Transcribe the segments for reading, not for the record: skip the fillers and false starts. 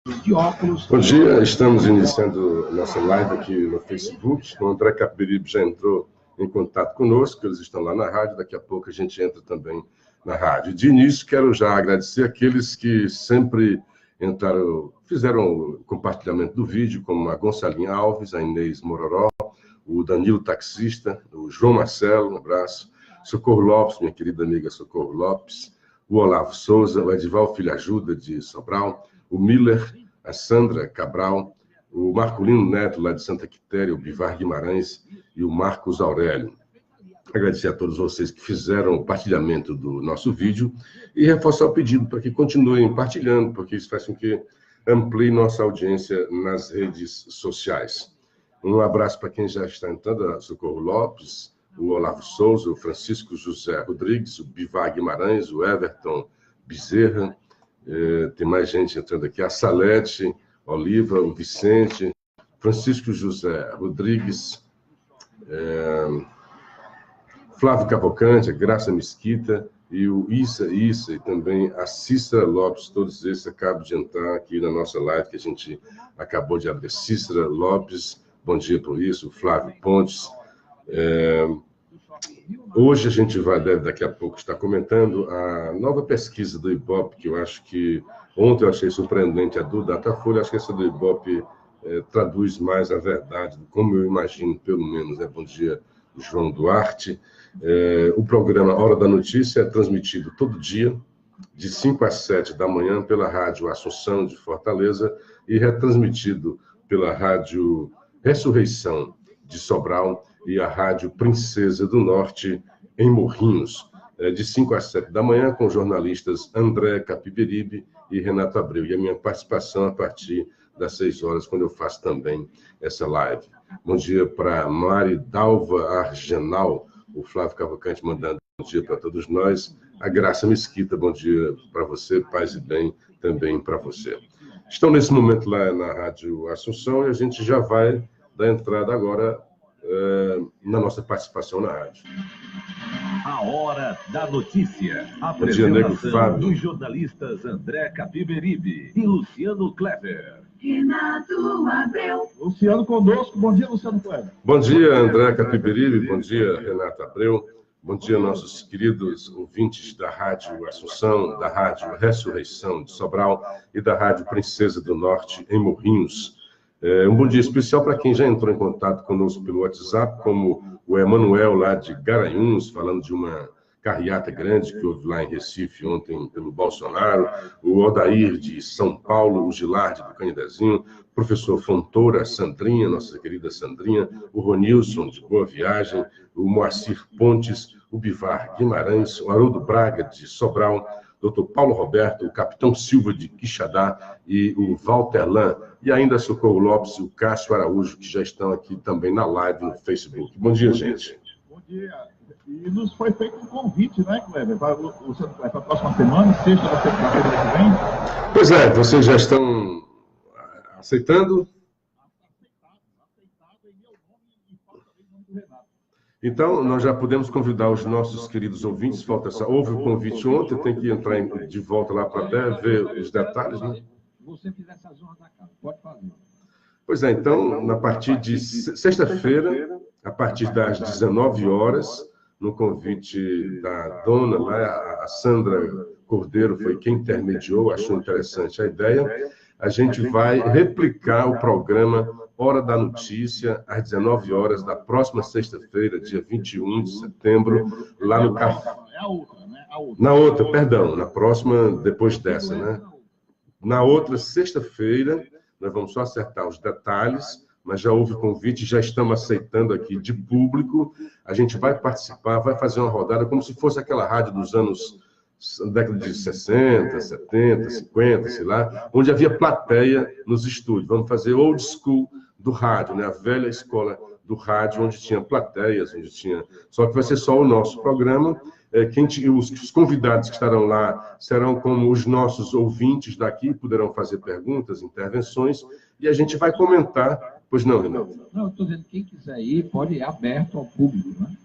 de óculos. Bom dia, estamos iniciando nossa live aqui no Facebook. O André Capiberibe já entrou em contato conosco, eles estão lá na rádio, daqui a pouco a gente entra também na rádio. De início, quero já agradecer aqueles que sempre entraram, fizeram o compartilhamento do vídeo, como a Gonçalinha Alves, a Inês Mororó, o Danilo Taxista, o João Marcelo, um abraço, Socorro Lopes, minha querida amiga Socorro Lopes, o Olavo Souza, o Edival Filho Ajuda, de Sobral, o Miller, a Sandra Cabral, o Marcolino Neto, lá de Santa Quitéria, o Bivar Guimarães e o Marcos Aurélio. Agradecer a todos vocês que fizeram o partilhamento do nosso vídeo e reforçar o pedido para que continuem partilhando, porque isso faz com que amplie nossa audiência nas redes sociais. Um abraço para quem já está entrando, a Socorro Lopes, o Olavo Souza, o Francisco José Rodrigues, o Bivar Guimarães, o Everton Bezerra, tem mais gente entrando aqui, a Salete Oliva, o Vicente, Francisco José Rodrigues, Flávio Cavalcante, a Graça Mesquita e o Issa, e também a Cícera Lopes, todos esses acabam de entrar aqui na nossa live, que a gente acabou de abrir. Cícera Lopes, bom dia por isso, o Flávio Pontes. Hoje a gente vai, daqui a pouco, estar comentando a nova pesquisa do Ibope, que eu acho que ontem eu achei surpreendente, a do Datafolha. Acho que essa do Ibope traduz mais a verdade, como eu imagino, pelo menos, né? Bom dia, João Duarte. O programa Hora da Notícia é transmitido todo dia, de 5 às 7 da manhã, pela Rádio Assunção de Fortaleza e retransmitido pela Rádio Ressurreição de Sobral e a Rádio Princesa do Norte, em Morrinhos, de 5 às 7 da manhã, com jornalistas André Capiberibe e Renato Abreu. E a minha participação a partir das 6 horas, quando eu faço também essa live. Bom dia para Mari Dalva Argenal, o Flávio Cavalcante mandando bom dia para todos nós. A Graça Mesquita, bom dia para você, paz e bem também para você. Estão nesse momento lá na Rádio Assunção e a gente já vai dar entrada agora na nossa participação na rádio. A Hora da Notícia. Bom dia, Nego Fábio. Dos jornalistas André Capiberibe e Luciano Kleber. Renato Abreu. Luciano conosco. Bom dia, Luciano Kleber. Bom dia, André Capiberibe. Bom dia, Renato Abreu. Bom dia, nossos queridos ouvintes da Rádio Assunção, da Rádio Ressurreição de Sobral e da Rádio Princesa do Norte, em Morrinhos. Um bom dia especial para quem já entrou em contato conosco pelo WhatsApp, como o Emanuel, lá de Garanhuns, falando de uma carreata grande que houve lá em Recife ontem pelo Bolsonaro, o Odair de São Paulo, o Gilardi do Canidezinho, o professor Fontoura, a Sandrinha, nossa querida Sandrinha, o Ronilson de Boa Viagem, o Moacir Pontes, o Bivar Guimarães, o Haroldo Braga de Sobral, Dr. Paulo Roberto, o Capitão Silva de Quixadá e o Walter Lan, e ainda Socorro Lopes e o Cássio Araújo, que já estão aqui também na live no Facebook. Bom dia, gente. Bom dia. E nos foi feito um convite, né, Kleber? Para a próxima semana, sexta da semana que vem. Pois é, vocês já estão aceitando? Então, nós já podemos convidar os nossos queridos ouvintes. Houve o convite ontem, tem que entrar de volta lá para até ver os detalhes, né? Você fizer essa zona da casa, pode fazer. Pois é, então, a partir de sexta-feira, a partir das 19 horas, no convite da dona, lá, a Sandra Cordeiro foi quem intermediou, achou interessante a ideia, a gente vai replicar o programa Hora da Notícia, às 19 horas da próxima sexta-feira, dia 21 de setembro, lá no Café. É a outra, né? Na outra, perdão, na próxima, depois dessa, né? Na outra sexta-feira, nós vamos só acertar os detalhes, mas já houve convite, já estamos aceitando aqui de público. A gente vai participar, vai fazer uma rodada como se fosse aquela rádio dos anos, década de 60, 70, 50, sei lá, onde havia plateia nos estúdios. Vamos fazer old school do rádio, né? A velha escola do rádio, onde tinha plateias, onde tinha... Só que vai ser só o nosso programa. Os convidados que estarão lá serão como os nossos ouvintes daqui, poderão fazer perguntas, intervenções, e a gente vai comentar. Pois não, Renato? Não, eu estou dizendo, quem quiser ir, pode ir aberto ao público, né?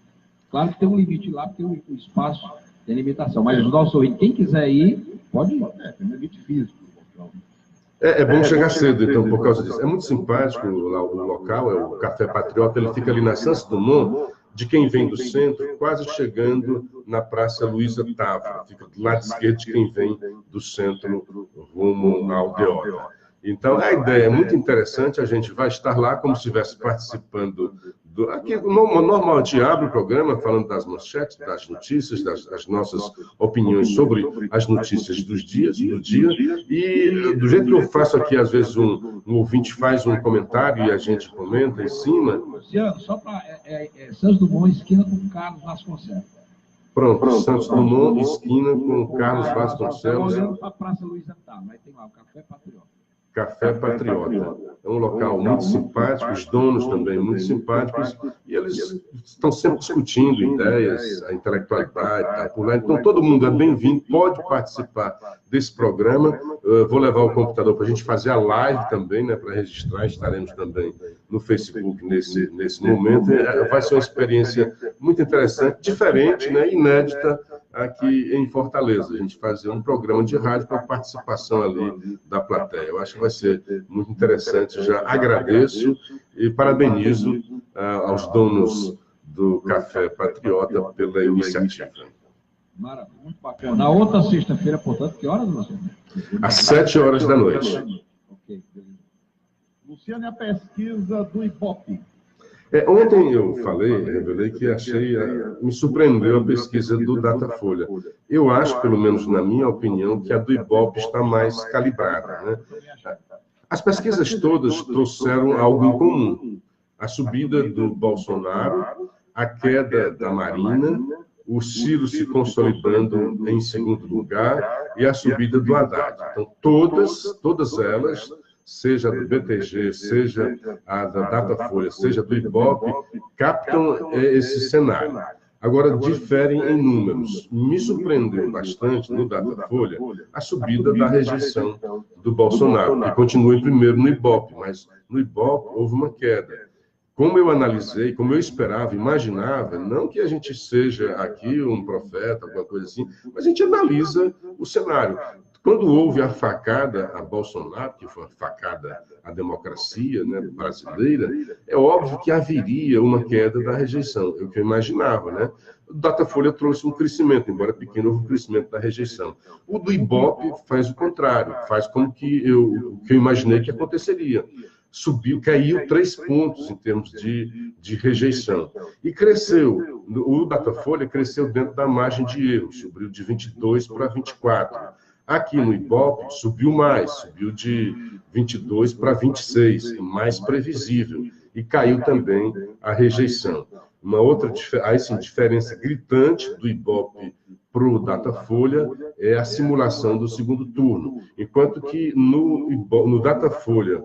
Claro que tem um limite lá, porque o espaço tem limitação, mas os nossos ouvintes, quem quiser ir, pode ir. Tem um limite físico. É bom chegar cedo, então, por causa disso. É muito simpático lá o local, é o Café Patriota, ele fica ali na Santos Dumont, de quem vem do centro, quase chegando na Praça Luísa Távora. Fica do lado esquerdo de quem vem do centro rumo ao Aldeota. Então, a ideia é muito interessante, a gente vai estar lá como se estivesse participando aqui, normal, a gente abre o programa falando das manchetes, das notícias, das nossas opiniões sobre as notícias do dia, e do jeito que eu faço aqui, às vezes um ouvinte faz um comentário e a gente comenta em cima. Luciano, só para Santos Dumont, esquina com Carlos Vasconcelos. Pronto, Santos Dumont, esquina com Carlos Vasconcelos. Olhando para a Praça Luísa Távora, aí tem lá o Café Patriota. Café Patriota. É um local muito simpático, os donos também muito simpáticos, e eles estão sempre discutindo ideias, a intelectualidade, tá por lá. Então, todo mundo é bem-vindo, pode participar desse programa. Vou levar o computador para a gente fazer a live também, né, para registrar. Estaremos também no Facebook nesse momento. Vai ser uma experiência muito interessante, diferente, né, inédita, aqui em Fortaleza. A gente fazer um programa de rádio para participação ali da plateia. Eu acho que vai ser muito interessante. Já agradeço e parabenizo aos donos do Café Patriota pela iniciativa. Maravilha, muito bacana. Na outra sexta-feira, portanto, que horas, Luciano? Às 7 horas da noite. Ok, beleza. Luciano, e a pesquisa do Ibope? Ontem eu revelei que me surpreendeu a pesquisa do Datafolha. Eu acho, pelo menos na minha opinião, que a do Ibope está mais calibrada, né? As pesquisas todas trouxeram algo em comum. A subida do Bolsonaro, a queda da Marina, o Ciro se consolidando em segundo lugar e a subida do Haddad. Então, todas elas, seja do BTG, seja a da Datafolha, seja do Ibope, captam esse cenário. Agora, diferem em números. Me surpreendeu bastante no Datafolha a subida da rejeição do Bolsonaro, que continua em primeiro no Ibope, mas no Ibope houve uma queda. Como eu analisei, como eu esperava, imaginava, não que a gente seja aqui um profeta, alguma coisa assim, mas a gente analisa o cenário. Quando houve a facada a Bolsonaro, que foi uma facada à democracia, né, brasileira, é óbvio que haveria uma queda da rejeição, é o que eu imaginava, né? O Datafolha trouxe um crescimento, embora pequeno, houve um crescimento da rejeição. O do Ibope faz o contrário, faz como que eu imaginei que aconteceria. Caiu 3 pontos em termos de rejeição. E cresceu, o Datafolha cresceu dentro da margem de erro, subiu de 22 para 24. Aqui no Ibope subiu mais, subiu de 22 para 26, mais previsível. E caiu também a rejeição. Uma outra diferença gritante do Ibope para o Datafolha é a simulação do segundo turno. Enquanto que no Datafolha,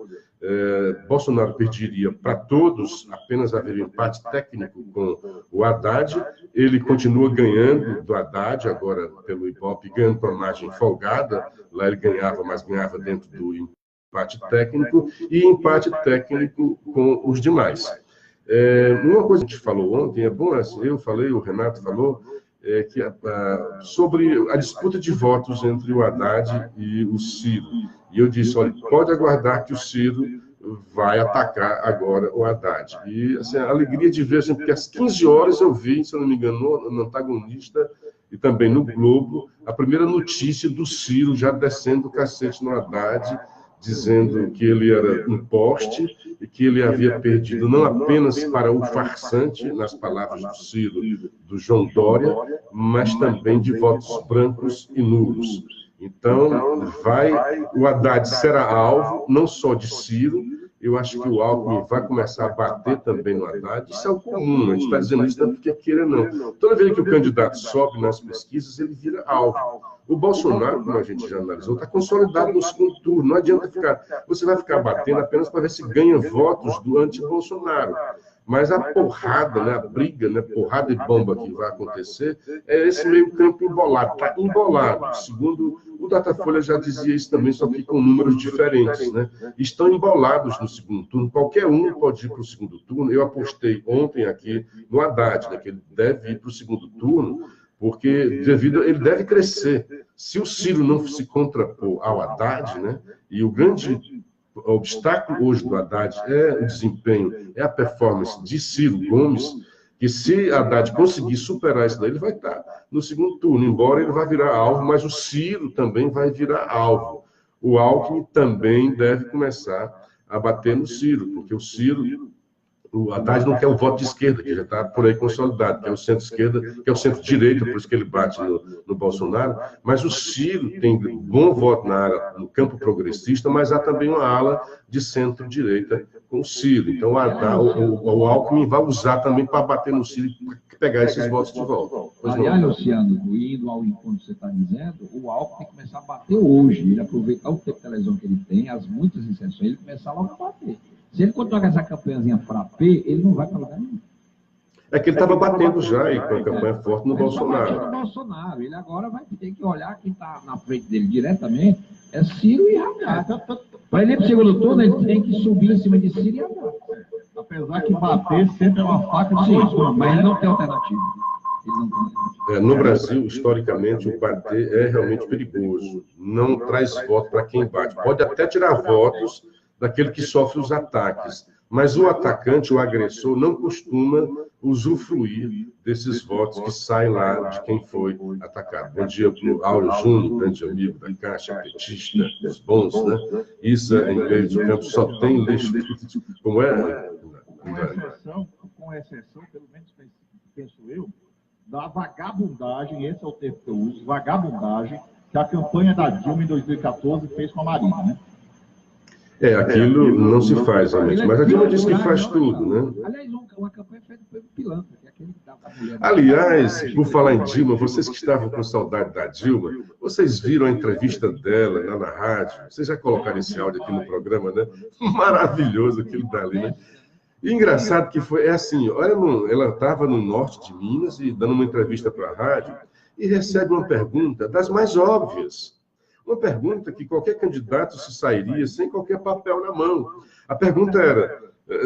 Bolsonaro perderia para todos, apenas haveria empate técnico com o Haddad. Ele continua ganhando do Haddad, agora pelo Ibope, ganhando com a margem folgada. Lá ele ganhava, mas ganhava dentro do empate técnico, e empate técnico com os demais. Uma coisa que a gente falou ontem, é bom, assim, eu falei, o Renato falou, sobre a disputa de votos entre o Haddad e o Ciro. E eu disse, olha, pode aguardar que o Ciro vai atacar agora o Haddad. E assim, a alegria de ver, assim, porque às 15 horas eu vi, se eu não me engano, no Antagonista e também no Globo, a primeira notícia do Ciro já descendo o cacete no Haddad, dizendo que ele era um poste e que ele havia perdido não apenas para o farsante, nas palavras do Ciro, do João Dória, mas também de votos brancos e nulos. Então, o Haddad será alvo, não só de Ciro, eu acho que o Alckmin vai começar a bater também no Haddad. Isso é o comum, a gente está dizendo isso não porque queira, não. Toda vez que o candidato sobe nas pesquisas, ele vira alvo. O Bolsonaro, como a gente já analisou, está consolidado no segundo turno. Não adianta você vai ficar batendo apenas para ver se ganha votos do anti-Bolsonaro. Mas a porrada, né, a briga, né, porrada e bomba que vai acontecer, é esse meio campo embolado. Está embolado. Segundo o Datafolha já dizia isso também, só que com números diferentes, né? Estão embolados no segundo turno. Qualquer um pode ir para o segundo turno. Eu apostei ontem aqui no Haddad, né, que ele deve ir para o segundo turno. porque devido ele deve crescer. Se o Ciro não se contrapor ao Haddad, né, e o grande obstáculo hoje do Haddad é o desempenho, é a performance de Ciro Gomes, que se Haddad conseguir superar isso daí, ele vai estar no segundo turno, embora ele vá virar alvo, mas o Ciro também vai virar alvo. O Alckmin também deve começar a bater no Ciro, porque o Haddad não quer o voto de esquerda, que já está por aí consolidado, que é o centro-esquerda, que é o centro-direita, por isso que ele bate no Bolsonaro, mas o Ciro tem bom voto na área, no campo progressista, mas há também uma ala de centro-direita com o Ciro. Então, o Alckmin vai usar também para bater no Ciro e pegar esses votos de volta. Aliás, Luciano, indo ao encontro que você está dizendo, o Alckmin tem que começar a bater hoje, ele aproveitar o tempo de televisão que ele tem, as muitas inserções, ele começar logo a bater. Se ele continuar com essa campanhazinha frappé, ele não vai para lugar nenhum. É que ele estava batendo já, e com a campanha forte no Bolsonaro. No Bolsonaro. Ele agora vai ter que olhar quem está na frente dele diretamente, é Ciro e Haddad. Para ele ir para o segundo turno, ele tem que subir em cima de Ciro e Haddad. Apesar que bater sempre é uma faca de dois gumes, mas ele não tem alternativa. No Brasil, historicamente, o bater é realmente perigoso. Não traz voto para quem bate. Pode até tirar votos daquele que sofre os ataques. Mas o atacante, o agressor, não costuma usufruir desses votos que saem lá de quem foi atacado. Bom dia para o Auro Júnior, grande amigo da Caixa, petista, dos bons, né? Isso, em meio de campo, só tem lixo. Como é? Com exceção, pelo menos penso eu, da vagabundagem, esse é o termo que eu uso, vagabundagem, que a campanha da Dilma em 2014 fez com a Marina, né? Aquilo não se faz, realmente. Mas a Dilma disse que faz tudo, né? Aliás, uma campanha feita pelo pilantra, que é aquele que dá para a mulher. Aliás, por falar em Dilma, vocês que estavam com saudade da Dilma, vocês viram a entrevista dela lá na rádio? Vocês já colocaram esse áudio aqui no programa, né? Maravilhoso aquilo dali, né? E engraçado que foi, assim, ela estava no norte de Minas e dando uma entrevista para a rádio e recebe uma pergunta das mais óbvias. Uma pergunta que qualquer candidato se sairia sem qualquer papel na mão. A pergunta era: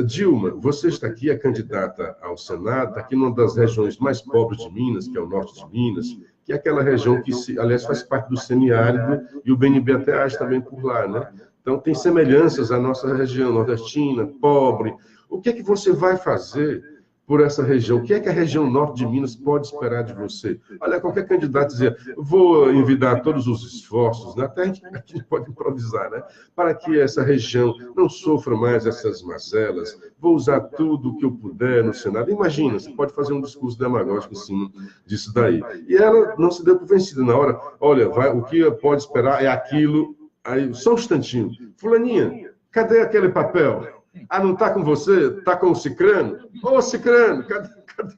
Dilma, você está aqui, é candidata ao Senado, está aqui numa das regiões mais pobres de Minas, que é o norte de Minas, que é aquela região que, aliás, faz parte do semiárido, e o BNB até age também por lá, né? Então, tem semelhanças à nossa região nordestina, pobre. O que é que você vai fazer por essa região? O que é que a região norte de Minas pode esperar de você? Olha, qualquer candidato dizia: vou envidar todos os esforços, né? Até a gente pode improvisar, né? Para que essa região não sofra mais essas mazelas, vou usar tudo o que eu puder no Senado. Imagina, você pode fazer um discurso demagógico em cima disso daí. E ela não se deu por vencida na hora. Olha, o que pode esperar é aquilo. Aí, só um instantinho. Fulaninha, cadê aquele papel? Ah, não está com você? Está com o Cicrano? Ô, Cicrano, cadê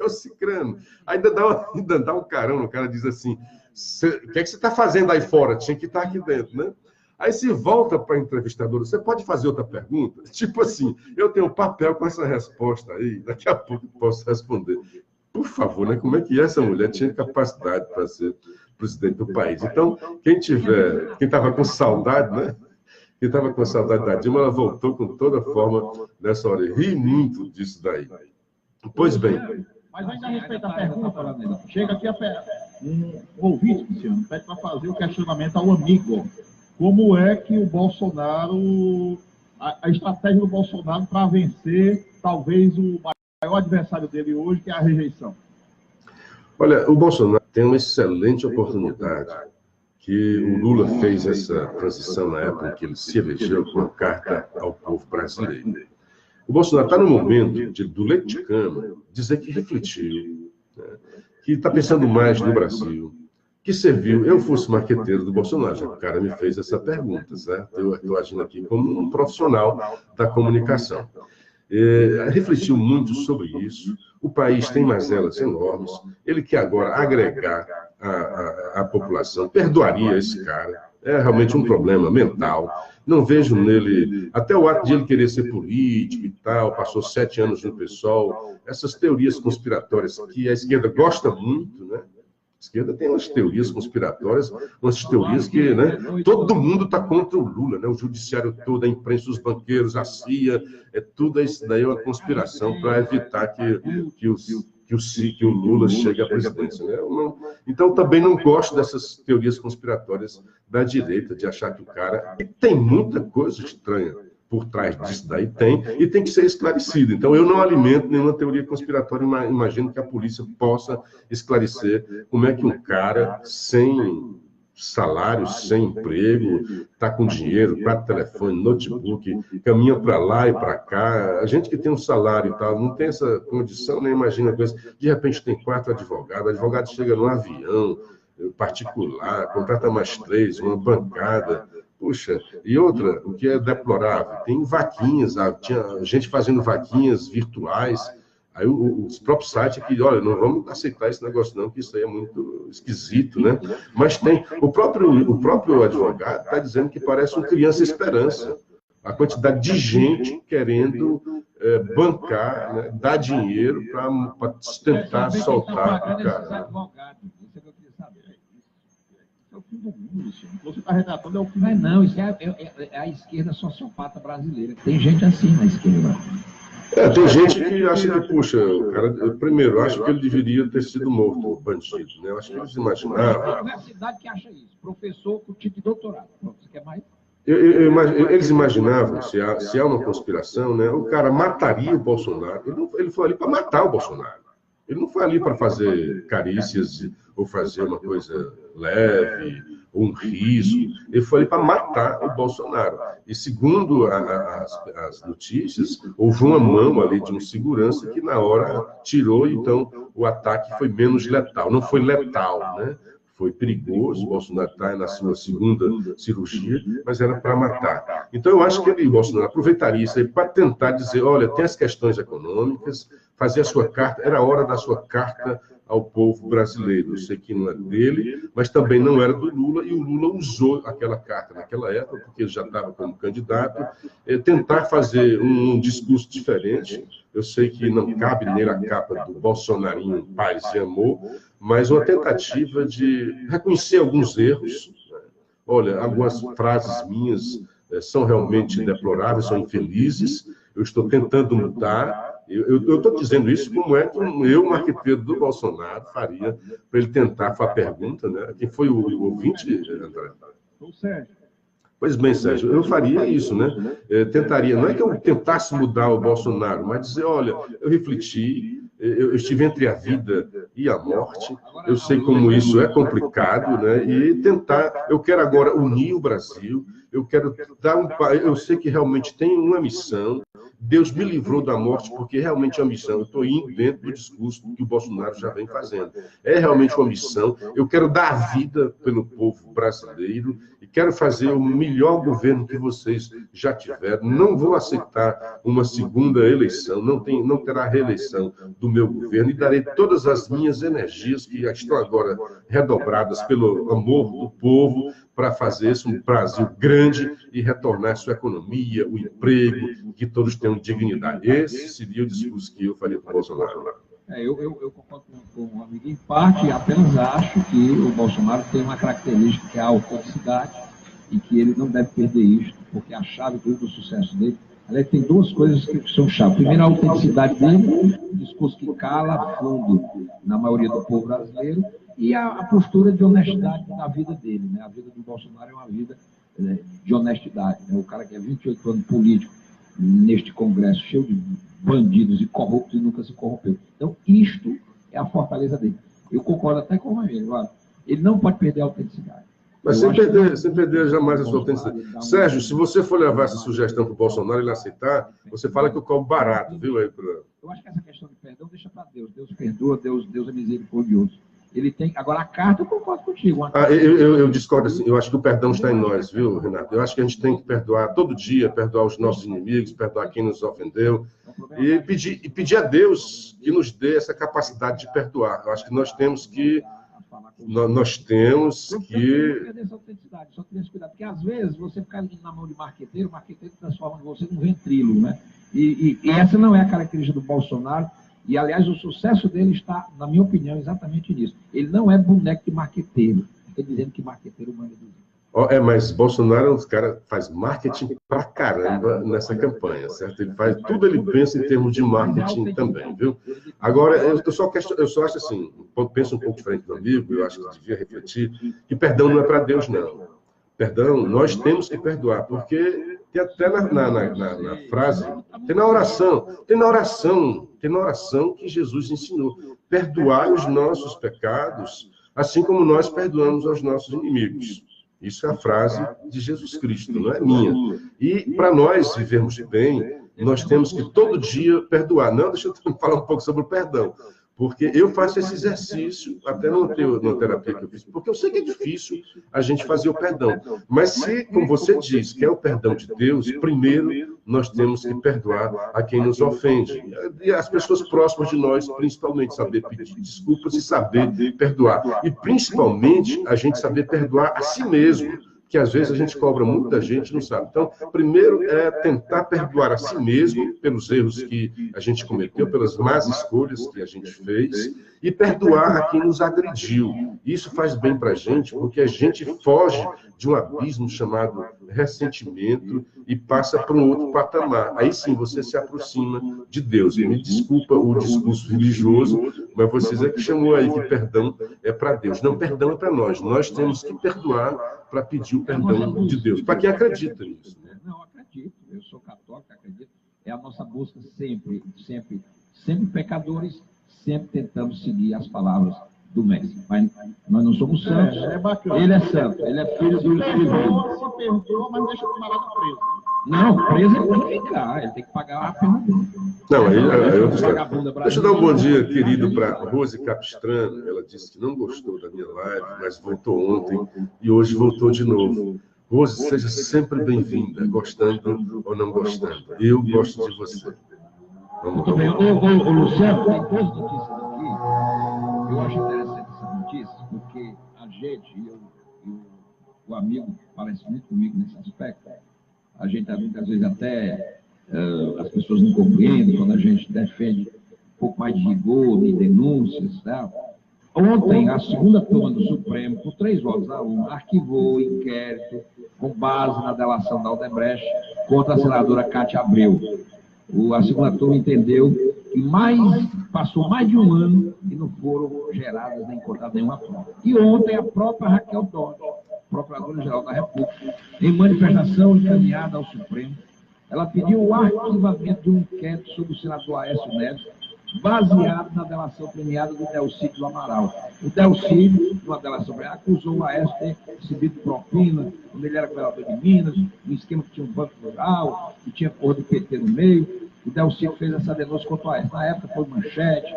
o Cicrano? Ainda dá um carão, o cara diz assim: o que é que você está fazendo aí fora? Tinha que estar aqui dentro, né? Aí se volta para a entrevistadora: você pode fazer outra pergunta? Tipo assim, eu tenho um papel com essa resposta aí, daqui a pouco eu posso responder. Por favor, né? Como é que essa mulher tinha capacidade para ser presidente do país? Então, quem estava com saudade, né? Quem estava com saudade da Dilma, ela voltou com toda a forma nessa hora. E ri muito disso daí. Pois bem. Mas ainda a respeito da pergunta, chega aqui um ouvinte, Cristiano, pede para fazer o questionamento ao amigo. Como é que o Bolsonaro, a estratégia do Bolsonaro para vencer, talvez, o maior adversário dele hoje, que é a rejeição? Olha, o Bolsonaro tem uma excelente oportunidade, que o Lula fez essa transição na época em que ele se elegeu com a carta ao povo brasileiro. O Bolsonaro está no momento do leite de cama dizer que refletiu, né, que está pensando mais no Brasil, que serviu. Eu fosse marqueteiro do Bolsonaro, já que o cara me fez essa pergunta, certo? Eu estou agindo aqui como um profissional da comunicação. Refletiu muito sobre isso. O país tem mazelas enormes. Ele quer agora agregar a população. Perdoaria esse cara. É realmente um problema mental. Não vejo nele, até o ato de ele querer ser político e tal, passou 7 anos no PSOL, essas teorias conspiratórias que a esquerda gosta muito, né? A esquerda tem umas teorias conspiratórias, umas teorias que, né, todo mundo está contra o Lula, né? O judiciário todo, a imprensa, os banqueiros, a CIA, tudo isso daí é uma conspiração para evitar que que o Lula chegue à presidência. Né? Então, também não gosto dessas teorias conspiratórias da direita, de achar que o cara... E tem muita coisa estranha por trás disso daí, e tem que ser esclarecido. Então, eu não alimento nenhuma teoria conspiratória, imagino que a polícia possa esclarecer como é que um cara sem salário, sem emprego, está com dinheiro, 4 telefones, notebook, caminha para lá e para cá. A gente que tem um salário e tal, não tem essa condição, nem imagina coisa. De repente tem 4 advogados, o advogado chega num avião particular, contrata mais 3, uma bancada. Puxa, e outra, o que é deplorável, tem vaquinhas, tinha gente fazendo vaquinhas virtuais. Aí os próprios sites aqui, olha, não vamos aceitar esse negócio não, que isso aí é muito esquisito, né? Mas tem, o próprio advogado está dizendo que parece um criança esperança. A quantidade de gente querendo bancar, né, dar dinheiro para tentar soltar o cara. É o fim do mundo, isso. Você está retratando é o fim do mundo. Não, isso é a esquerda sociopata brasileira. Tem gente assim na esquerda. Tem gente que acha que, puxa, o cara, primeiro, eu acho que ele deveria ter sido morto, bandido, né? Eu acho que eles imaginavam. Tem universidade que acha isso, professor com título de doutorado. Você quer mais? Eles imaginavam, se há uma conspiração, né? O cara mataria o Bolsonaro. Ele foi ali para matar o Bolsonaro. Ele não foi ali para fazer carícias ou fazer uma coisa leve, ou um risco. Ele foi ali para matar o Bolsonaro. E segundo as notícias, houve uma mão ali de um segurança que na hora tirou, então o ataque foi menos letal. Não foi letal, né? Foi perigoso, o Bolsonaro está na sua segunda cirurgia, mas era para matar. Então eu acho que o Bolsonaro aproveitaria isso aí para tentar dizer, olha, tem as questões econômicas, fazer a sua carta, era a hora da sua carta ao povo brasileiro. Eu sei que não é dele, mas também não era do Lula, e o Lula usou aquela carta naquela época, porque ele já estava como candidato, tentar fazer um discurso diferente. Eu sei que não cabe nele a capa do Bolsonarinho, paz e amor, mas uma tentativa de reconhecer alguns erros. Olha, algumas frases minhas são realmente deploráveis, são infelizes, eu estou tentando mudar. Eu estou dizendo isso como é que eu, marqueteiro do Bolsonaro, faria para ele tentar, foi a pergunta, né? Quem foi o ouvinte, André? O Sérgio. Pois bem, Sérgio, eu faria isso, né? Tentaria, não é que eu tentasse mudar o Bolsonaro, mas dizer, olha, eu refleti, eu estive entre a vida e a morte, eu sei como isso é complicado, né? E tentar, eu quero agora unir o Brasil, eu quero dar eu sei que realmente tem uma missão. Deus me livrou da morte porque realmente é uma missão. Eu estou indo dentro do discurso que o Bolsonaro já vem fazendo. É realmente uma missão. Eu quero dar a vida pelo povo brasileiro e quero fazer o melhor governo que vocês já tiveram. Não vou aceitar uma segunda eleição, não terá reeleição do meu governo e darei todas as minhas energias que estão agora redobradas pelo amor do povo para fazer isso um Brasil grande e retornar a sua economia, o emprego, que todos tenham dignidade. Esse seria o discurso que eu faria para o Bolsonaro. Eu concordo com o amigo em parte, apenas acho que o Bolsonaro tem uma característica que é a autenticidade e que ele não deve perder isso, porque a chave do sucesso dele, aliás, tem duas coisas que são chave. Primeiro, a autenticidade dele, um discurso que cala fundo na maioria do povo brasileiro, e a postura de honestidade na vida dele, né? A vida do Bolsonaro é uma vida de honestidade, né? O cara que é 28 anos político neste Congresso cheio de bandidos e corruptos e nunca se corrompeu. Então, isto é a fortaleza dele. Eu concordo até com ele. Agora, ele não pode perder a autenticidade. Mas sem perder jamais a sua autenticidade. Sérgio, se você for levar essa sugestão para o Bolsonaro e ele aceitar, você fala que eu cobro barato, viu? Aí Eu acho que essa questão de perdão deixa para Deus. Deus perdoa, Deus é misericordioso. Ele tem. Agora, a carta, eu concordo contigo. Eu discordo assim. Eu acho que o perdão está em nós, viu, Renato? Eu acho que a gente tem que perdoar todo dia, perdoar os nossos inimigos, perdoar quem nos ofendeu. E pedir a Deus que nos dê essa capacidade de perdoar. Eu acho que nós temos que. Nós temos que. Só tem esse cuidado, porque às vezes você fica ali na mão de marqueteiro, o marqueteiro transforma você num ventrilo, né? E essa não é a característica do Bolsonaro. E, aliás, o sucesso dele está, na minha opinião, exatamente nisso. Ele não é boneco de marqueteiro. Estou dizendo que marqueteiro manda do Mas Bolsonaro é um cara que faz marketing pra caramba nessa campanha, certo? Ele faz tudo, ele pensa em termos de marketing também, viu? Agora, eu só acho assim, penso um pouco diferente do amigo, eu acho que devia refletir, que perdão não é para Deus, não. Perdão, nós temos que perdoar, porque tem até na frase, tem na oração que Jesus ensinou. Perdoar os nossos pecados, assim como nós perdoamos aos nossos inimigos. Isso é a frase de Jesus Cristo, não é minha. E para nós vivermos bem, nós temos que todo dia perdoar. Não, deixa eu falar um pouco sobre o perdão. Porque eu faço esse exercício, até na terapia que eu fiz, porque eu sei que é difícil a gente fazer o perdão. Mas se, como você diz, que é o perdão de Deus, primeiro nós temos que perdoar a quem nos ofende. E as pessoas próximas de nós, principalmente, saber pedir desculpas e saber perdoar. E principalmente a gente saber perdoar a si mesmo, que às vezes a gente cobra muito da gente, não sabe. Então, primeiro é tentar perdoar a si mesmo pelos erros que a gente cometeu, pelas más escolhas que a gente fez, e perdoar a quem nos agrediu. Isso faz bem para a gente, porque a gente foge de um abismo chamado ressentimento e passa para um outro patamar. Aí sim, você se aproxima de Deus. Me desculpa o discurso religioso, mas vocês é que chamou aí que perdão é para Deus. Não, perdão é para nós. Nós temos que perdoar para pedir o perdão de Deus. Para quem acredita nisso. Não, acredito. Eu sou católico, acredito. É a nossa busca sempre pecadores, sempre tentando seguir as palavras do Mestre. Mas nós não somos santos. Ele é santo. Ele é filho do Espírito. Se perdoa, mas deixa o camarada preso. Não, preso ele tem que ficar. Ele tem que pagar a pena dele. Não, aí é outra história. Deixa eu dar um bom dia, querido, para Rose Capistrano. Ela disse que não gostou da minha live, mas voltou ontem e hoje voltou de novo. Rose, seja sempre bem-vinda, gostando ou não gostando. Eu gosto de você. Muito bem. Ô, Luciano, tem duas notícias aqui. Eu acho interessante essa notícia, porque a gente, o amigo parece muito comigo nesse aspecto. A gente, muitas vezes, até as pessoas não compreendem quando a gente defende um pouco mais de rigor, de denúncias, tá? Ontem, a segunda turma do Supremo, por 3-1, arquivou o inquérito com base na delação da Odebrecht contra a senadora Cátia Abreu. A segunda turma entendeu que passou mais de um ano e não foram geradas nem encontradas nenhuma prova. E ontem, a própria Raquel Dodge, Procuradora-Geral da República, em manifestação encaminhada ao Supremo, ela pediu o arquivamento de um inquérito sobre o senador Aécio Neves, baseado na delação premiada do Delcídio do Amaral. O Delcídio, numa delação premiada, acusou o Aécio de ter recebido propina, quando ele era governador de Minas, um esquema que tinha um banco rural, que tinha cor do PT no meio. O Delcídio fez essa denúncia contra o Aécio. Na época foi manchete,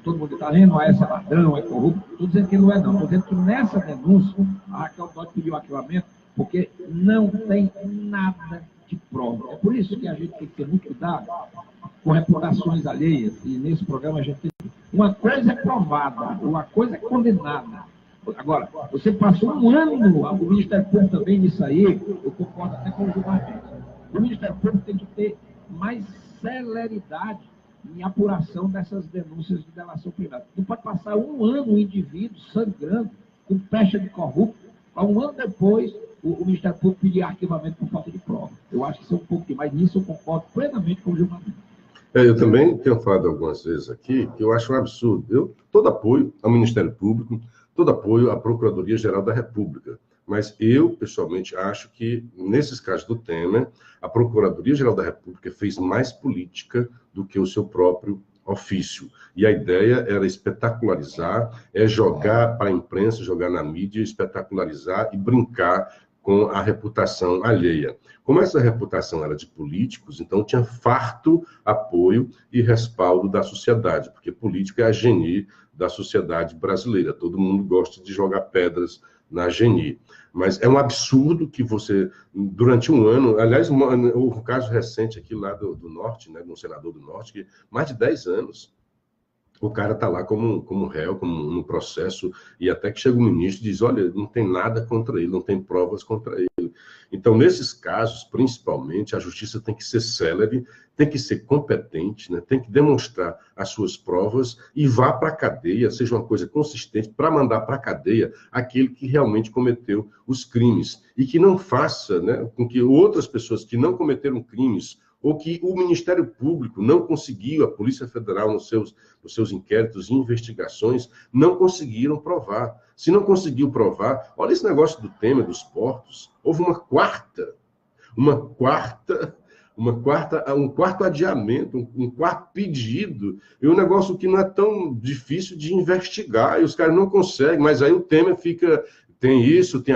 todo mundo está vendo, o Aécio é ladrão, é corrupto. Estou dizendo que não é, não. Estou dizendo que nessa denúncia, a Raquel Dodge pediu arquivamento, porque não tem nada de prova. É por isso que a gente tem que ter muito cuidado com reputações alheias, e nesse programa a gente tem... Uma coisa é provada, uma coisa é condenada. Agora, você passou um ano o Ministério Público também nisso aí, eu concordo até com o Gilmar Mendes. O Ministério Público tem que ter mais celeridade em apuração dessas denúncias de delação privada. Não pode passar um ano o indivíduo sangrando, com pecha de corrupto, para um ano depois o Ministério Público pedir arquivamento por falta de prova. Eu acho que isso é um pouco demais, nisso eu concordo plenamente com o Gilmar Mendes. Eu também tenho falado algumas vezes aqui que eu acho um absurdo. Todo apoio ao Ministério Público, todo apoio à Procuradoria-Geral da República. Mas eu, pessoalmente, acho que, nesses casos do Temer, a Procuradoria-Geral da República fez mais política do que o seu próprio ofício. E a ideia era espetacularizar, jogar para a imprensa, jogar na mídia, espetacularizar e brincar com a reputação alheia. Como essa reputação era de políticos, então tinha farto apoio e respaldo da sociedade, porque política é a genie da sociedade brasileira. Todo mundo gosta de jogar pedras na genie. Mas é um absurdo que você, durante um ano, aliás, o caso recente aqui lá do Norte, né, de um senador do Norte, que mais de 10 anos o cara está lá como réu, como no processo, e até que chega o ministro e diz, olha, não tem nada contra ele, não tem provas contra ele. Então, nesses casos, principalmente, a justiça tem que ser célere, tem que ser competente, né? Tem que demonstrar as suas provas e vá para a cadeia, seja uma coisa consistente, para mandar para a cadeia aquele que realmente cometeu os crimes. E que não faça, né, com que outras pessoas que não cometeram crimes ou que o Ministério Público não conseguiu, a Polícia Federal, nos seus inquéritos e investigações, não conseguiram provar. Se não conseguiu provar, olha esse negócio do Temer, dos portos, houve um quarto adiamento, um quarto pedido, e um negócio que não é tão difícil de investigar, e os caras não conseguem, mas aí o Temer fica, tem isso, tem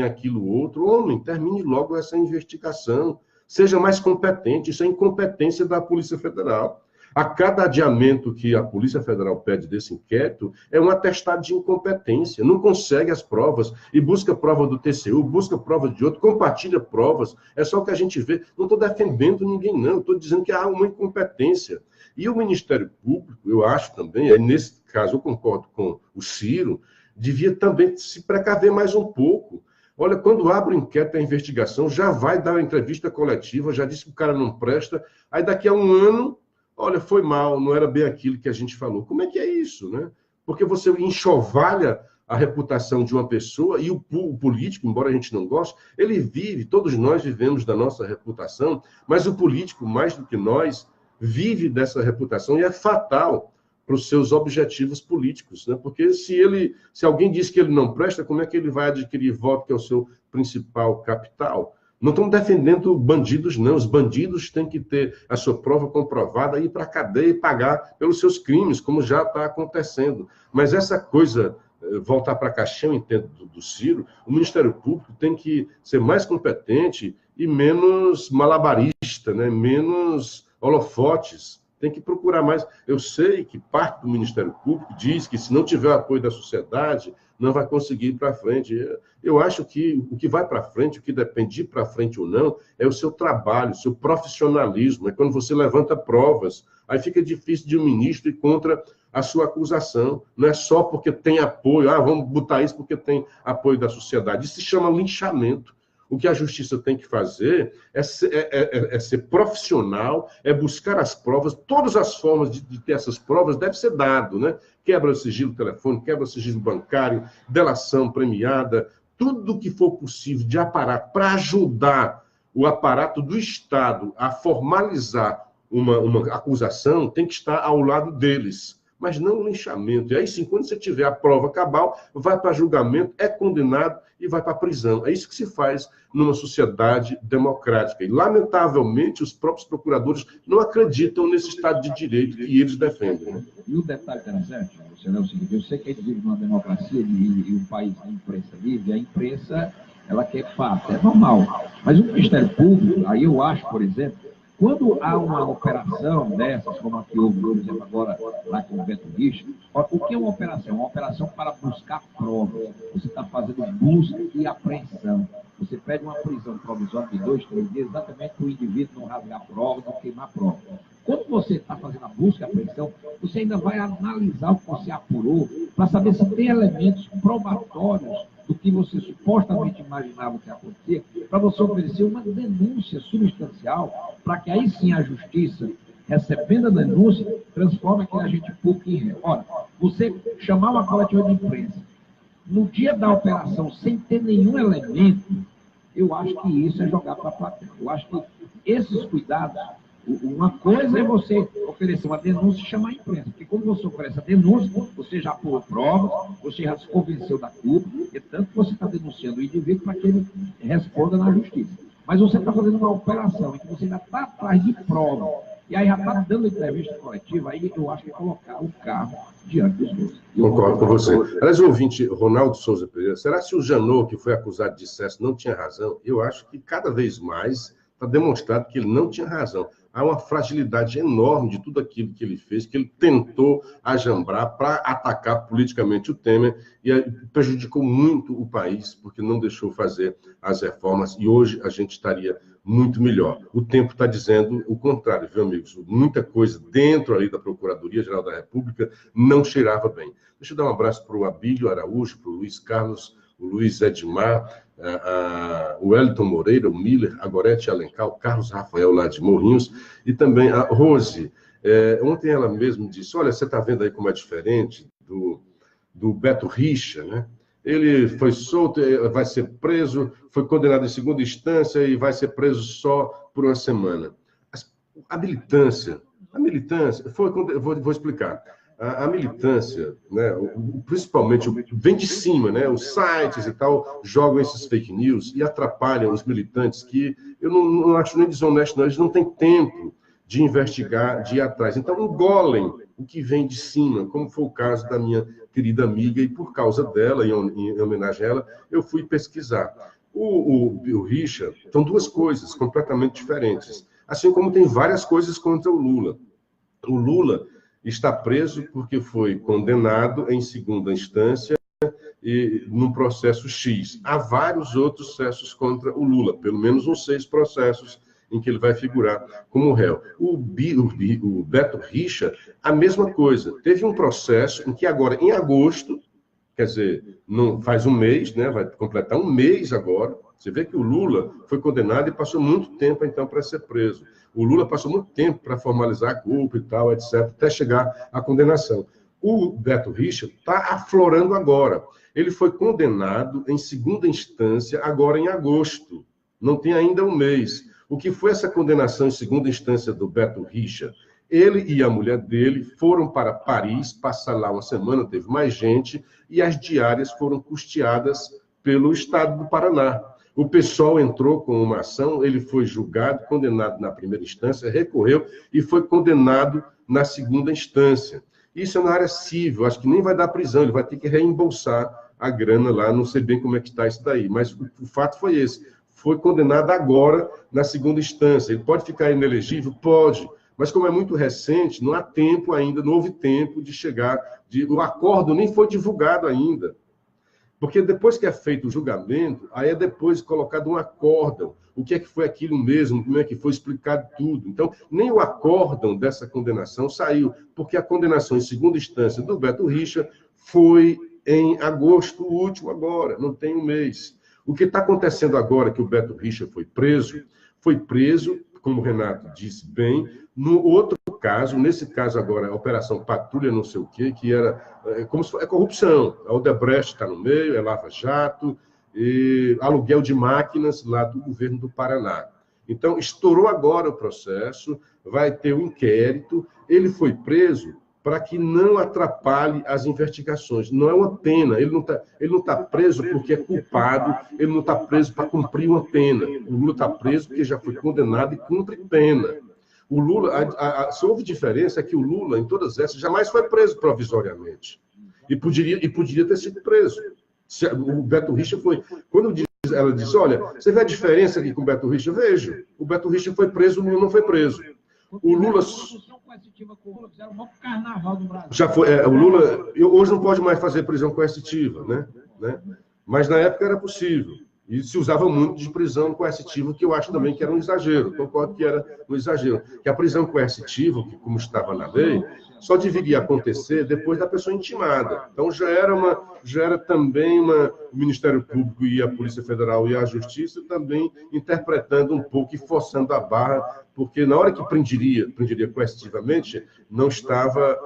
aquilo outro. Homem, termine logo essa investigação. Seja mais competente, isso é incompetência da Polícia Federal. A cada adiamento que a Polícia Federal pede desse inquérito é um atestado de incompetência. Não consegue as provas e busca prova do TCU, busca prova de outro, compartilha provas. É só o que a gente vê. Não estou defendendo ninguém, não. Estou dizendo que há uma incompetência. E o Ministério Público, eu acho também, nesse caso eu concordo com o Ciro, devia também se precaver mais um pouco. Olha, quando abre o inquérito, a investigação, já vai dar uma entrevista coletiva, já disse que o cara não presta, aí daqui a um ano, olha, foi mal, não era bem aquilo que a gente falou. Como é que é isso, né? Porque você enxovalha a reputação de uma pessoa e o político, embora a gente não goste, ele vive, todos nós vivemos da nossa reputação, mas o político, mais do que nós, vive dessa reputação e é fatal para os seus objetivos políticos, né? Porque se alguém diz que ele não presta, como é que ele vai adquirir voto, que é o seu principal capital? Não estamos defendendo bandidos, não. Os bandidos têm que ter a sua prova comprovada, ir para a cadeia e pagar pelos seus crimes, como já está acontecendo. Mas essa coisa, voltar para a caixinha, eu entendo do Ciro, o Ministério Público tem que ser mais competente e menos malabarista, né? Menos holofotes. Tem que procurar mais. Eu sei que parte do Ministério Público diz que se não tiver o apoio da sociedade, não vai conseguir ir para frente. Eu acho que o que vai para frente, o que depende de ir para frente ou não, é o seu trabalho, o seu profissionalismo. É quando você levanta provas. Aí fica difícil de um ministro ir contra a sua acusação. Não é só porque tem apoio, vamos botar isso porque tem apoio da sociedade. Isso se chama linchamento. O que a justiça tem que fazer é ser profissional, é buscar as provas, todas as formas de ter essas provas deve ser dado, né? Quebra de sigilo telefônico, quebra de sigilo bancário, delação premiada, tudo que for possível de aparato para ajudar o aparato do Estado a formalizar uma acusação tem que estar ao lado deles. Mas não o linchamento. E aí sim, quando você tiver a prova cabal, vai para julgamento, é condenado e vai para a prisão. É isso que se faz numa sociedade democrática. E, lamentavelmente, os próprios procuradores não acreditam nesse Estado de Direito que eles defendem. Né? E o detalhe interessante, Luciano, é o seguinte, eu sei que a gente vive numa democracia e um país de imprensa livre, a imprensa, ela quer fato, é normal. Mas o Ministério Público, aí eu acho, por exemplo, quando há uma operação dessas, como a que houve, por exemplo, agora lá com o Beto Richa, o que é uma operação? Uma operação para buscar provas. Você está fazendo busca e apreensão. Você pede uma prisão provisória de 2, 3 dias, exatamente para o indivíduo não rasgar prova, não queimar prova. Quando você está fazendo a busca e a apreensão, você ainda vai analisar o que você apurou para saber se tem elementos probatórios do que você supostamente imaginava que acontecia, para você oferecer uma denúncia substancial, para que aí sim a justiça, recebendo a denúncia, transforme aquele agente público em réu. Ora, você chamar uma coletiva de imprensa, no dia da operação, sem ter nenhum elemento, eu acho que isso é jogar para a plateia. Eu acho que esses cuidados, uma coisa é você oferecer uma denúncia e chamar a imprensa, porque quando você oferece a denúncia, você já apurou provas, você já se convenceu da culpa, e tanto que você está denunciando o indivíduo para que ele responda na justiça. Mas você está fazendo uma operação em que você ainda está atrás de prova, e aí já está dando entrevista coletiva, aí eu acho que é colocar o carro diante dos dois. Concordo com você. Aliás, o ouvinte, Ronaldo Souza Pereira, será que o Janot, que foi acusado de excesso, não tinha razão? Eu acho que cada vez mais está demonstrado que ele não tinha razão. Há uma fragilidade enorme de tudo aquilo que ele fez, que ele tentou ajambrar para atacar politicamente o Temer e prejudicou muito o país, porque não deixou fazer as reformas. E hoje a gente estaria muito melhor. O tempo está dizendo o contrário, viu, amigos? Muita coisa dentro ali da Procuradoria-Geral da República não cheirava bem. Deixa eu dar um abraço para o Abílio Araújo, para o Luiz Carlos, o Luiz Edmar, o Wellington Moreira, o Miller, a Gorete Alencar, o Carlos Rafael lá de Morrinhos, e também a Rose. Ontem ela mesma disse, olha, você está vendo aí como é diferente do Beto Richa, né? Ele foi solto, vai ser preso, foi condenado em segunda instância e vai ser preso só por uma semana. A militância, vou explicar. A militância, né, principalmente, vem de cima, né, os sites e tal, jogam esses fake news e atrapalham os militantes que eu não acho nem desonesto, não, eles não têm tempo de investigar, de ir atrás. Então, engolem o que vem de cima, como foi o caso da minha querida amiga, e por causa dela, em homenagem a ela, eu fui pesquisar. O Richa, são duas coisas completamente diferentes, assim como tem várias coisas contra o Lula. O Lula está preso porque foi condenado em segunda instância e num processo X. Há vários outros processos contra o Lula, pelo menos uns 6 processos em que ele vai figurar como réu. O Beto Richa, a mesma coisa. Teve um processo em que agora, em agosto, quer dizer, não faz um mês, né? Vai completar um mês agora. Você vê que o Lula foi condenado e passou muito tempo, então, para ser preso. O Lula passou muito tempo para formalizar a culpa e tal, etc., até chegar à condenação. O Beto Richa está aflorando agora. Ele foi condenado em segunda instância agora em agosto. Não tem ainda um mês. O que foi essa condenação em segunda instância do Beto Richa? Ele e a mulher dele foram para Paris, passar lá uma semana, teve mais gente, e as diárias foram custeadas pelo Estado do Paraná. O pessoal entrou com uma ação, ele foi julgado, condenado na primeira instância, recorreu e foi condenado na segunda instância. Isso é na área civil, acho que nem vai dar prisão, ele vai ter que reembolsar a grana lá, não sei bem como é que está isso daí, mas o fato foi esse. Foi condenado agora na segunda instância. Ele pode ficar inelegível? Pode. Mas como é muito recente, não há tempo ainda, não houve tempo de chegar... O acordo nem foi divulgado ainda. Porque depois que é feito o julgamento, aí é depois colocado um acórdão. O que é que foi aquilo mesmo, como é que foi explicado tudo. Então, nem o acórdão dessa condenação saiu, porque a condenação em segunda instância do Beto Richa foi em agosto último agora, não tem um mês. O que está acontecendo agora, que o Beto Richa foi preso, como o Renato disse bem, no outro caso, nesse caso agora, a Operação Patrulha não sei o quê, que era como se fosse corrupção. A Odebrecht está no meio, é Lava Jato, e aluguel de máquinas lá do governo do Paraná. Então, estourou agora o processo, vai ter um inquérito, ele foi preso para que não atrapalhe as investigações. Não é uma pena, ele não tá preso porque é culpado, ele não está preso para cumprir uma pena. O Lula está preso porque já foi condenado e cumpre pena. O Lula, se houve diferença é que o Lula, em todas essas, jamais foi preso provisoriamente. E poderia ter sido preso. O Beto Richa foi... Quando ela disse, olha, você vê a diferença aqui com o Beto Richa? Eu vejo. O Beto Richa foi preso, o Lula não foi preso. O Lula... Já foi, o Lula hoje não pode mais fazer prisão coercitiva, né? Mas na época era possível. E se usava muito de prisão coercitiva, que eu acho também que era um exagero. Concordo que era um exagero. Que a prisão coercitiva, que como estava na lei, só deveria acontecer depois da pessoa intimada. Então já era também o Ministério Público e a Polícia Federal e a Justiça também interpretando um pouco e forçando a barra, porque na hora que prenderia coercitivamente, não estava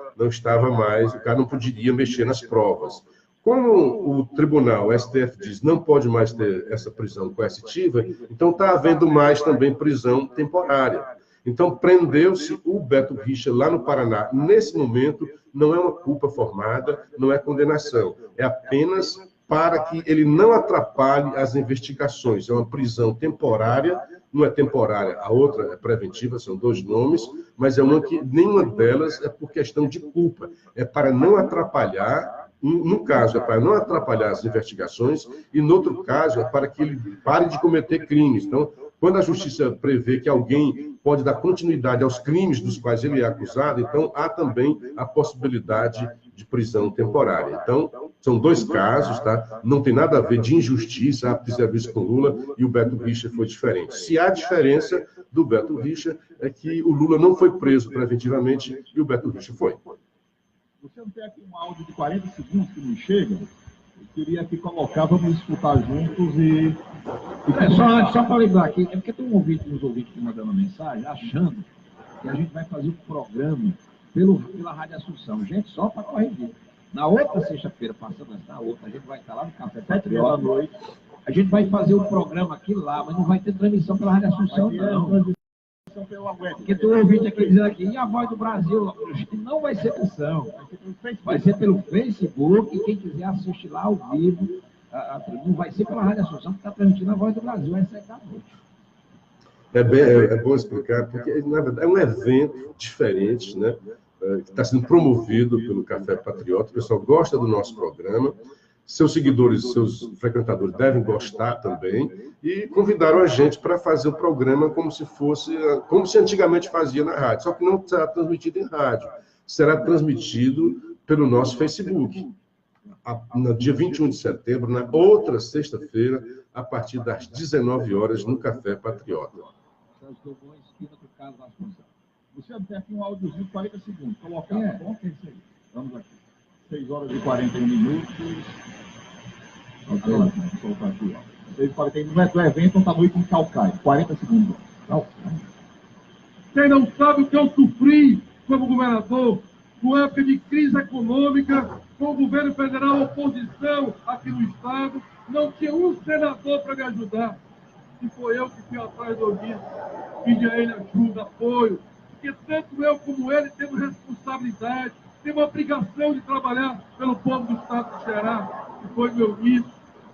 mais, o cara não poderia mexer nas provas. Como o tribunal, o STF diz, não pode mais ter essa prisão coercitiva, então está havendo mais também prisão temporária. Então, prendeu-se o Beto Richa lá no Paraná. Nesse momento, não é uma culpa formada, não é condenação. É apenas para que ele não atrapalhe as investigações. É uma prisão temporária, não é temporária, a outra é preventiva, são 2 nomes, mas é uma que nenhuma delas é por questão de culpa. É para não atrapalhar... No caso, é para não atrapalhar as investigações, e no outro caso, é para que ele pare de cometer crimes. Então, quando a justiça prevê que alguém pode dar continuidade aos crimes dos quais ele é acusado, então há também a possibilidade de prisão temporária. Então, São dois casos, tá? Não tem nada a ver de injustiça, fizeram isso com o Lula e o Beto Richa foi diferente. Se há diferença do Beto Richa, é que o Lula não foi preso preventivamente e o Beto Richa foi. Você não tem aqui um áudio de 40 segundos que me chega? Eu queria aqui colocar, vamos escutar juntos e só para lembrar aqui, é porque tem uns ouvintes que mandando mensagem achando que a gente vai fazer um programa pela Rádio Assunção. Gente, só para corrigir. Na outra sexta-feira, passando essa outra, a gente vai estar lá no Café 7h30 da noite. A gente vai fazer um programa aqui lá, mas não vai ter transmissão pela Rádio Assunção, não. Porque tem um ouvinte aqui dizendo aqui, e a Voz do Brasil? Não vai ser transmissão. Vai ser pelo Facebook, e quem quiser assistir lá ao vivo, não vai ser pela Rádio Assunção, que está transmitindo a Voz do Brasil às 7 da noite. É bom explicar, porque, na verdade, é um evento diferente, né? Que está sendo promovido pelo Café Patriota. O pessoal gosta do nosso programa. Seus seguidores, seus frequentadores devem gostar também. E convidaram a gente para fazer o programa como se antigamente fazia na rádio. Só que não será transmitido em rádio. Será transmitido pelo nosso Facebook. No dia 21 de setembro, na outra sexta-feira, a partir das 19 horas, no Café Patriota. Você tem aqui um áudiozinho de 40 segundos. Colocar, tá bom? Que é isso aí. Vamos aqui. 6 horas e 41 minutos. Vou soltar aqui, ó. 6 e 41 minutos do evento, um tamanho com Calcaia. 40 segundos. Calcaia. Quem não sabe o que eu sofri como governador, com época de crise econômica, com o governo federal, oposição aqui no estado, não tinha um senador para me ajudar. E foi eu que fui atrás do Onísio, pedi a ele ajuda, apoio, porque tanto eu como ele temos responsabilidade, temos a obrigação de trabalhar pelo povo do estado do Ceará, que foi meu Onísio.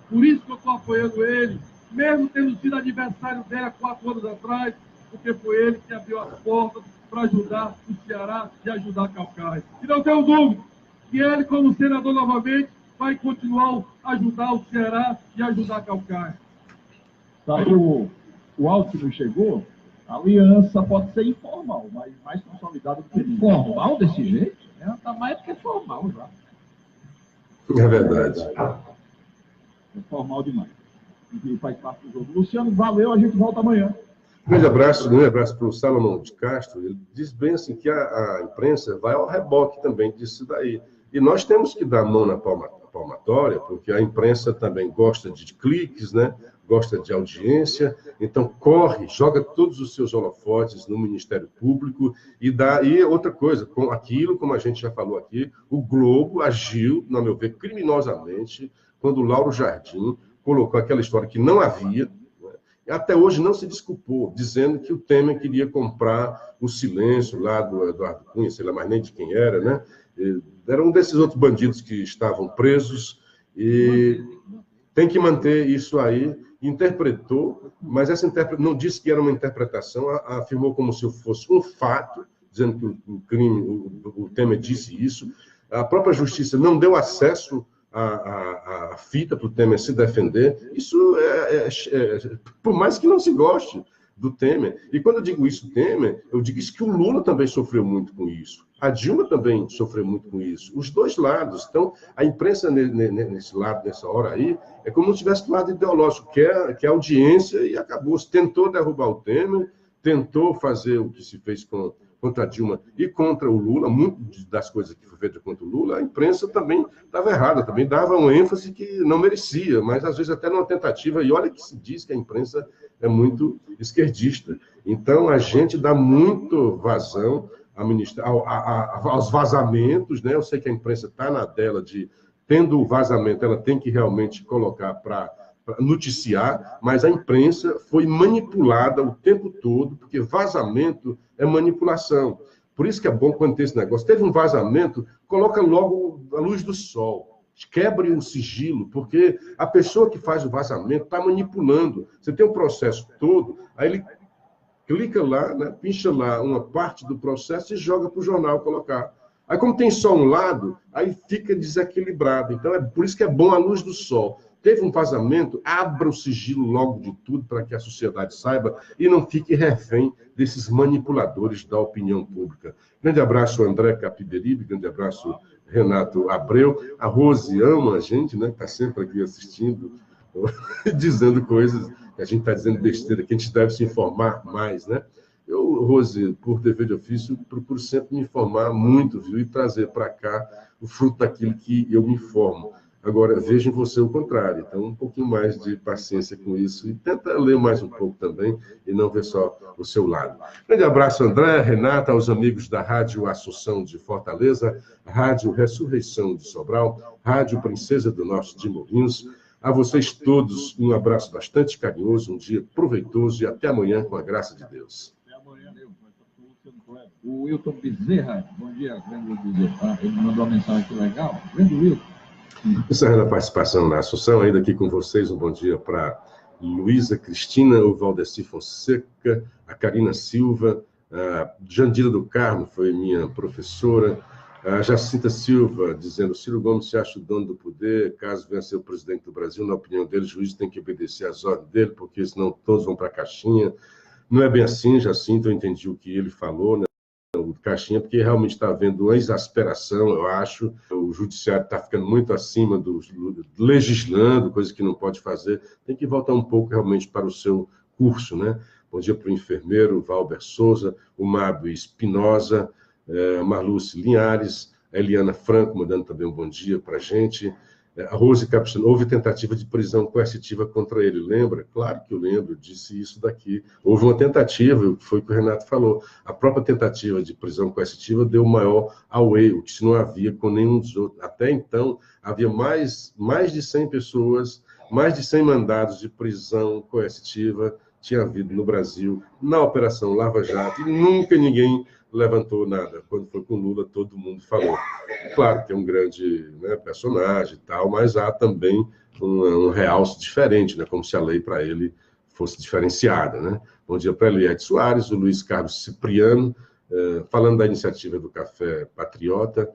Por isso que eu estou apoiando ele, mesmo tendo sido adversário dele há 4 anos atrás, porque foi ele que abriu as portas para ajudar o Ceará e ajudar Calcaia. E não tenho dúvida que ele, como senador novamente, vai continuar a ajudar o Ceará e ajudar Calcaia. Sabe o áudio que nos chegou? A aliança pode ser informal, mas mais consolidada do que isso. Formal desse jeito? Ela está mais do que formal já. É verdade. É formal demais. E faz parte do jogo. Luciano, valeu, a gente volta amanhã. Um grande abraço para o Salomão de Castro. Ele diz bem assim que a imprensa vai ao reboque também disso daí. E nós temos que dar a mão na palmatória, porque a imprensa também gosta de cliques, né? Gosta de audiência, então corre, joga todos os seus holofotes no Ministério Público e outra coisa, com aquilo, como a gente já falou aqui, o Globo agiu, no meu ver, criminosamente, quando o Lauro Jardim colocou aquela história que não havia, né? Até hoje não se desculpou, dizendo que o Temer queria comprar o silêncio lá do Eduardo Cunha, sei lá mais nem de quem era, né? Era um desses outros bandidos que estavam presos e tem que manter isso aí. Interpretou, mas essa não disse que era uma interpretação, afirmou como se fosse um fato, dizendo que o crime, o Temer disse isso. A própria justiça não deu acesso à fita para o Temer se defender. Isso por mais que não se goste do Temer. E quando eu digo isso, Temer, eu digo isso que o Lula também sofreu muito com isso. A Dilma também sofreu muito com isso. Os dois lados. Então, a imprensa nesse lado, nessa hora aí, é como se tivesse do lado ideológico, que é a audiência, e acabou. Tentou derrubar o Temer, tentou fazer o que se fez contra a Dilma e contra o Lula. Muitas das coisas que foi feita contra o Lula, a imprensa também estava errada, também dava uma ênfase que não merecia, mas às vezes até numa tentativa, e olha que se diz que a imprensa é muito esquerdista. Então, a gente dá muito vazão aos vazamentos, né? Eu sei que a imprensa está na dela tendo o vazamento, ela tem que realmente colocar para noticiar, mas a imprensa foi manipulada o tempo todo, porque vazamento é manipulação. Por isso que é bom quando tem esse negócio. Teve um vazamento, coloca logo a luz do sol, quebre o sigilo, porque a pessoa que faz o vazamento está manipulando. Você tem o processo todo, aí ele clica lá, né, pincha lá uma parte do processo e joga para o jornal colocar. Aí, como tem só um lado, aí fica desequilibrado. Então, é por isso que é bom a luz do sol. Teve um vazamento, abra o sigilo logo de tudo para que a sociedade saiba e não fique refém desses manipuladores da opinião pública. Grande abraço, André Capiberibe, grande abraço, Renato Abreu. A Rose ama a gente, né? Está sempre aqui assistindo, dizendo coisas que a gente está dizendo besteira, que a gente deve se informar mais, né? Eu, Rose, por dever de ofício, procuro sempre me informar muito, viu? E trazer para cá o fruto daquilo que eu me informo. Agora, vejo em você o contrário. Então, um pouquinho mais de paciência com isso. E tenta ler mais um pouco também e não ver só o seu lado. Grande abraço, André, Renata, aos amigos da Rádio Assunção de Fortaleza, Rádio Ressurreição de Sobral, Rádio Princesa do Norte de Morrinhos. A vocês todos, um abraço bastante carinhoso, um dia proveitoso e até amanhã, com a graça de Deus. O Wilton Bezerra, bom dia, grande Bezerra. Ele mandou uma mensagem aqui legal. Grande Wilton. Encerrando a participação na Assunção, ainda aqui com vocês, um bom dia para Luísa Cristina, o Valdeci Fonseca, a Karina Silva, a Jandira do Carmo, foi minha professora, a Jacinta Silva, dizendo: Ciro Gomes se acha o dono do poder, caso venha a ser o presidente do Brasil, na opinião dele, o juiz tem que obedecer às ordens dele, porque senão todos vão para a caixinha. Não é bem assim, Jacinta, eu entendi o que ele falou, né? O caixinha, porque realmente está havendo uma exasperação, eu acho. O judiciário está ficando muito acima do legislando, coisa que não pode fazer. Tem que voltar um pouco realmente para o seu curso, né? Bom dia para o enfermeiro Valber Souza, o Mábio Espinosa, Marluce Linhares, a Eliana Franco, mandando também um bom dia para a gente. A Rose Capuchino, houve tentativa de prisão coercitiva contra ele, lembra? Claro que eu lembro, disse isso daqui. Houve uma tentativa, foi o que o Renato falou. A própria tentativa de prisão coercitiva deu maior away, o que não havia com nenhum dos outros. Até então, havia mais de 100 pessoas, mais de 100 mandados de prisão coercitiva tinha havido no Brasil, na Operação Lava Jato, e nunca ninguém levantou nada. Quando foi com Lula, todo mundo falou. Claro que é um grande, né, personagem e tal, mas há também um realce diferente, né, como se a lei para ele fosse diferenciada, né? Bom dia para Eliette Soares, o Luiz Carlos Cipriano, falando da iniciativa do Café Patriota,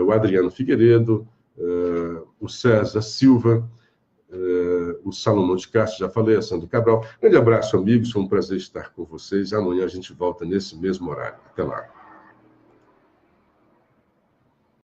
o Adriano Figueiredo, o César Silva, o Salomão de Castro, já falei, a Sandro Cabral. Grande abraço, amigos, foi um prazer estar com vocês. Amanhã a gente volta nesse mesmo horário. Até lá.